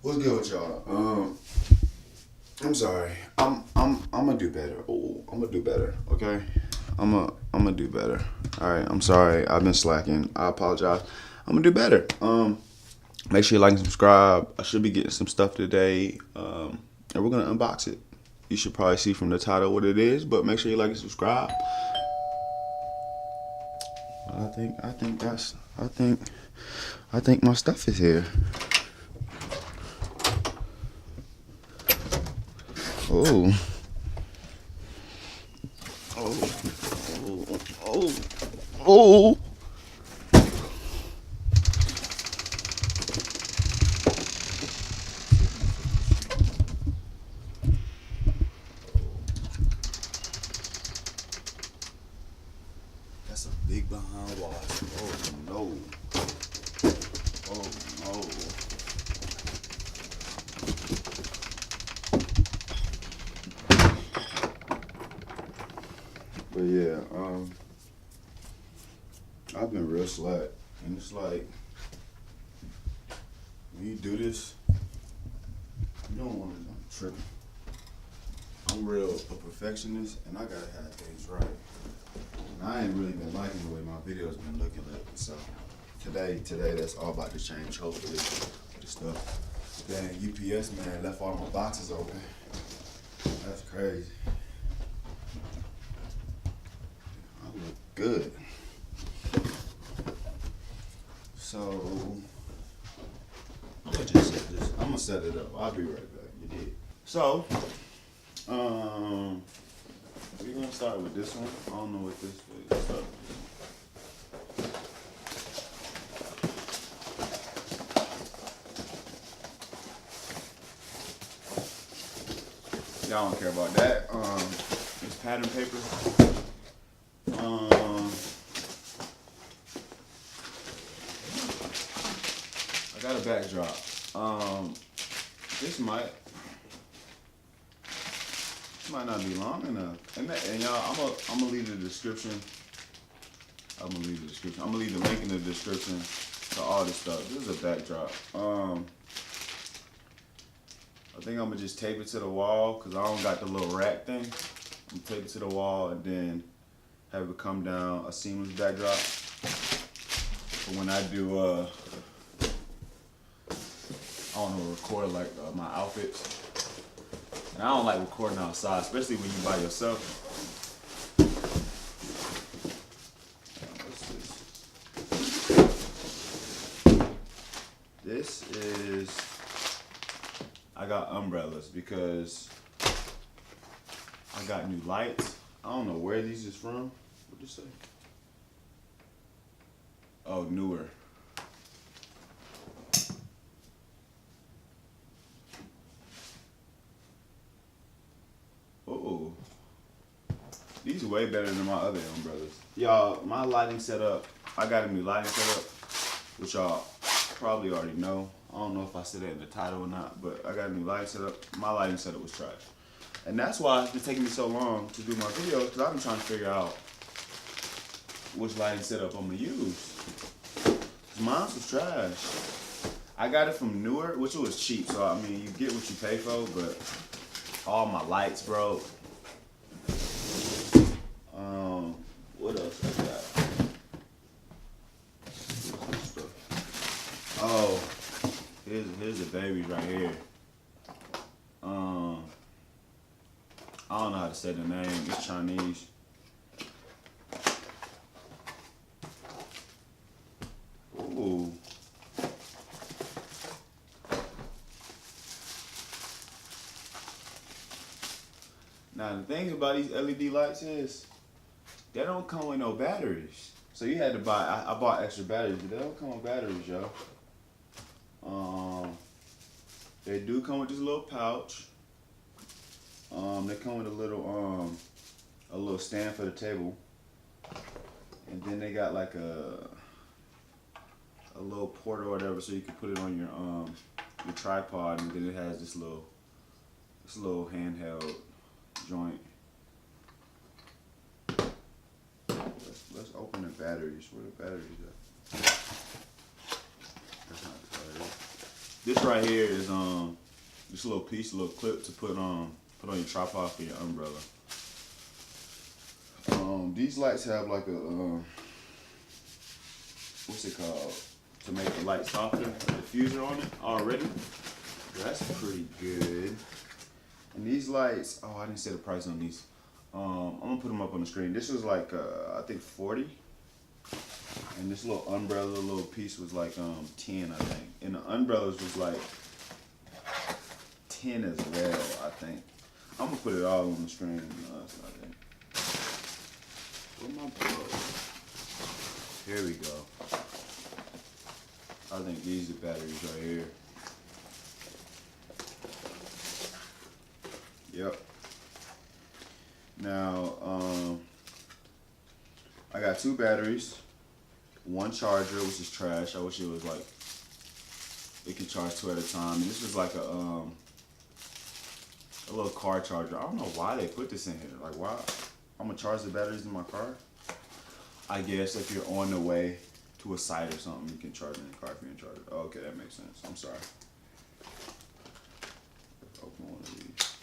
What's good with y'all? I'm sorry. I'm gonna do better. Oh, I'm gonna do better. Okay. I'm gonna do better. All right. I'm sorry. I've been slacking. I apologize. I'm gonna do better. Make sure you like and subscribe. I should be getting some stuff today. And we're gonna unbox it. You should probably see from the title what it is, but make sure you like and subscribe. I think my stuff is here. Oh. Oh. Oh. Oh. That's a big behind wash. Oh no. Oh no. But yeah, I've been real slack, and it's like when you do this, you don't want to trip. I'm real a perfectionist, and I gotta have things right. And I ain't really been liking the way my videos been looking lately. So today, that's all about to change. Hopefully, with the stuff. Dang, UPS man left all my boxes open. That's crazy. I look good. So I'm gonna just set this. I'm gonna set it up. I'll be right back. You did. So, we're gonna start with this one. I don't know what this is. Let's start with this. Y'all don't care about that. It's pattern paper. I got a backdrop. This might not be long enough. And y'all, I'm gonna leave the description. I'm gonna leave the link in the description to all this stuff. This is a backdrop. I think I'm gonna just tape it to the wall because I don't got the little rack thing. I'm gonna tape it to the wall and then have it come down a seamless backdrop. For when I do, I want to record like my outfits. And I don't like recording outside, especially when you by yourself. This is, I got umbrellas because I got new lights. I don't know where these is from. What'd you say? Oh, newer. Oh, these are way better than my other umbrellas. Y'all, my lighting setup, I got a new lighting setup, which y'all probably already know. I don't know if I said that in the title or not, but I got a new lighting setup. My lighting setup was trash. And that's why it's been taking me so long to do my videos, because I've been trying to figure out which lighting setup I'm gonna use. Mine was trash. I got it from Newer, which was cheap, so I mean, you get what you pay for, but all my lights broke. What else I got? Oh, here's the babies right here. I don't know how to say the name. It's Chinese. Ooh. Now the thing about these LED lights is they don't come with no batteries. So you had to buy. I bought extra batteries, but they don't come with batteries, yo. They do come with this little pouch. They come with a little stand for the table, and then they got like a little port or whatever, so you can put it on your tripod, and then it has this little handheld joint. Let's open the batteries. Where the batteries at? That's not the battery. This right here is just a little piece, a little clip to put on your tripod for your umbrella. These lights have like a what's it called? To make the light softer, a diffuser on it already. That's pretty good. And these lights, oh, I didn't say the price on these. I'm gonna put them up on the screen. This was like I think 40. And this little umbrella little piece was like 10, I think. And the umbrellas was like 10 as well, I think. I'm gonna put it all on the screen. No, that's not it. Where's my plug? Here we go. I think these are batteries right here. Yep. Now, I got 2 batteries, 1 charger, which is trash. I wish it was like, it could charge 2 at a time. And this is like a little car charger. I don't know why they put this in here. Like, why? I'm gonna charge the batteries in my car. I guess if you're on the way to a site or something, you can charge it in the car if you're in charge. Oh, okay, that makes sense. I'm sorry. Let's open one of these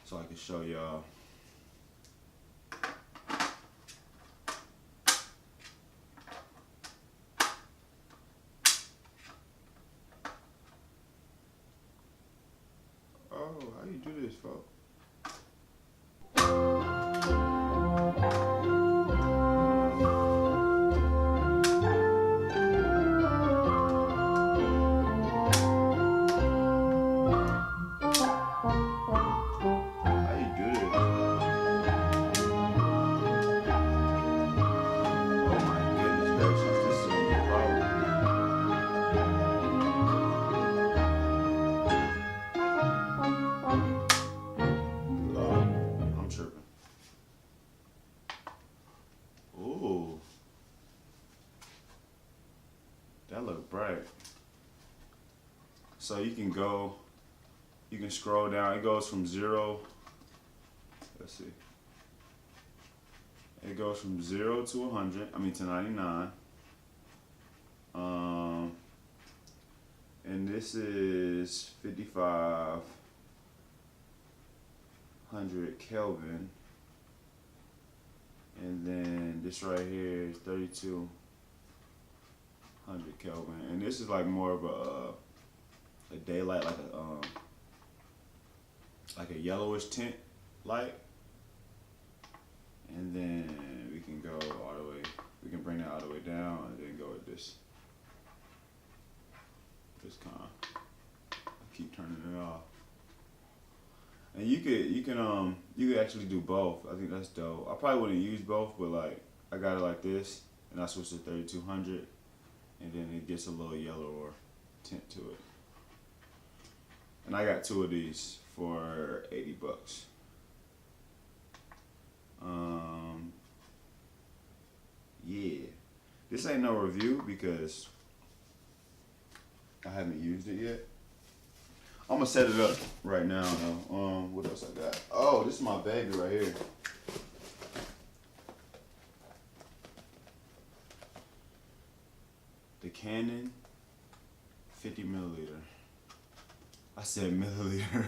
so I can show y'all. Oh, how you do this, folks? That look bright. So you can scroll down. It goes from 0. Let's see. It goes from 0 to 100. I mean to 99. And this is 5500 Kelvin. And then this right here is 3200 Kelvin. And this is like more of a daylight, like a yellowish tint light. And then we can go all the way, we can bring that all the way down and then go with this kind. I keep turning it off. And you could actually do both. I think that's dope. I probably wouldn't use both, but like I got it like this, and I switched to 3200, and then it gets a little yellower tint to it. And I got 2 of these for 80 bucks. Yeah, this ain't no review because I haven't used it yet. I'm gonna set it up right now though. What else I got? Oh, this is my baby right here. The Canon 50mm. I said milliliter.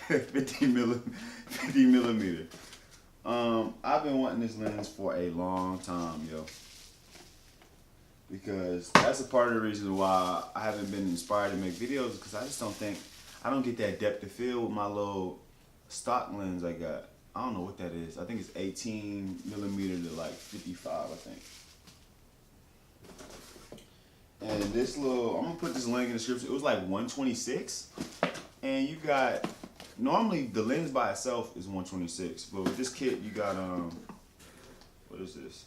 50 millimeter. I've been wanting this lens for a long time, yo. Because that's a part of the reason why I haven't been inspired to make videos, because I just I don't get that depth of field with my little stock lens I got. I don't know what that is. I think it's 18mm to like 55, I think. And this little, I'm gonna put this link in the description. It was like 126, and you got, normally the lens by itself is 126, but with this kit you got what is this?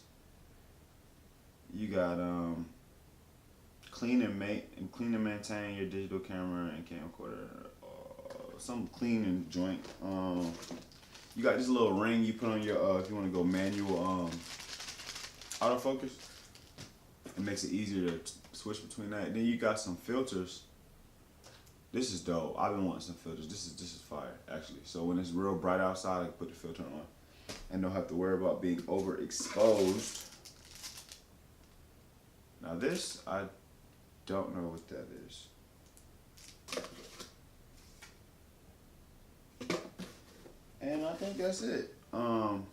You got clean and maintain your digital camera and camcorder. Some clean and joint. You got this little ring you put on your if you want to go manual autofocus. It makes it easier to switch between that. And then you got some filters. This is dope. I've been wanting some filters. This is fire actually. So when it's real bright outside, I can put the filter on and don't have to worry about being overexposed. Now this, I don't know what that is. And I think that's it. I'm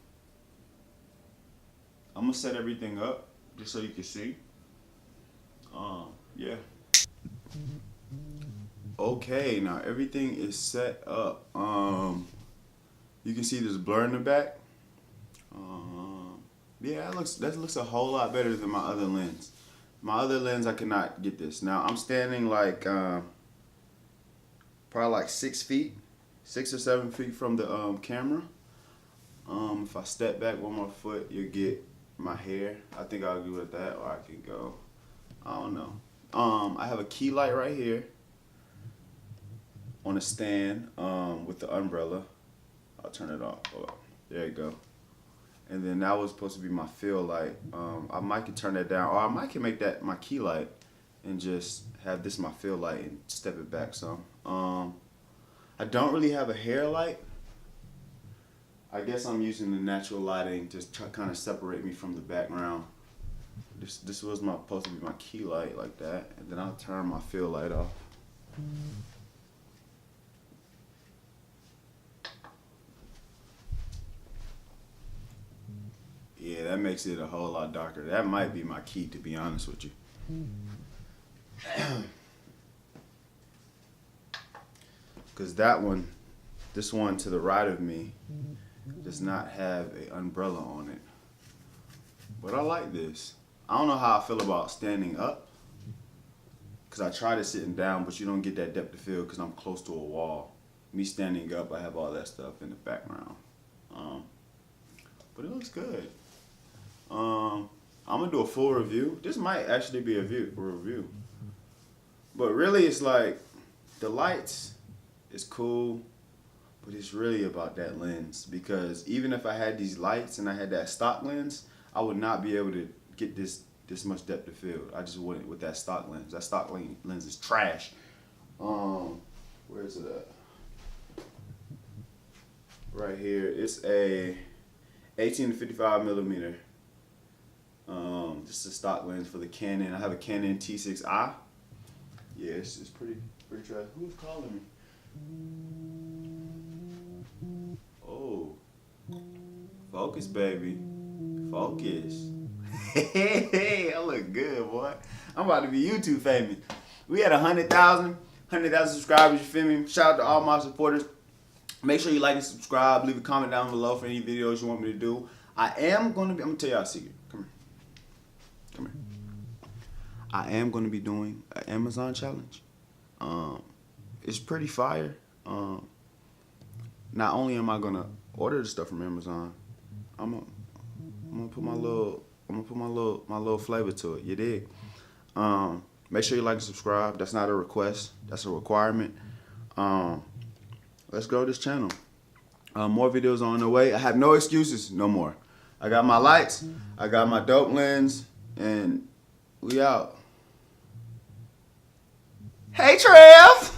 gonna set everything up just so you can see. Yeah. Okay, now everything is set up. You can see this blur in the back. Yeah, that looks a whole lot better than my other lens. My other lens, I cannot get this. Now I'm standing like probably like 6 feet, 6 or 7 feet from the camera. If I step back one more foot, you'll get my hair. I think I'll go with that, or I can go. I don't know. I have a key light right here on a stand with the umbrella. I'll turn it off. Oh, there you go. And then that was supposed to be my fill light. I might can turn that down, or I might can make that my key light and just have this my fill light and step it back some. I don't really have a hair light. I guess I'm using the natural lighting to kind of separate me from the background. This was supposed to be my key light like that, and then I'll turn my fill light off. Yeah, that makes it a whole lot darker. That might be my key, to be honest with you. Because this one to the right of me does not have an umbrella on it. But I like this. I don't know how I feel about standing up, because I tried it sitting down, but you don't get that depth of field because I'm close to a wall. Me standing up, I have all that stuff in the background. But it looks good. I'm gonna do a full review. This might actually be a review. But really, it's like the lights is cool, but it's really about that lens, because even if I had these lights and I had that stock lens, I would not be able to get this much depth of field. I just wouldn't with that stock lens. That stock lens is trash. Where is it at? Right here. It's a 18 to 55 millimeter. This is a stock lens for the Canon. I have a Canon T6i. Yeah, it's pretty trash. Who's calling me? Oh, focus, baby, focus. Hey, I look good, boy. I'm about to be YouTube famous. We had 100,000 subscribers. You feel me? Shout out to all my supporters. Make sure you like and subscribe. Leave a comment down below for any videos you want me to do. I'm gonna tell y'all a secret. Come here. I am gonna be doing an Amazon challenge. It's pretty fire. Not only am I gonna order the stuff from Amazon, I'm gonna put my little flavor to it. You dig? Make sure you like and subscribe. That's not a request. That's a requirement. Let's grow this channel. More videos on the way. I have no excuses no more. I got my lights. I got my dope lens, and we out. Hey, Trev!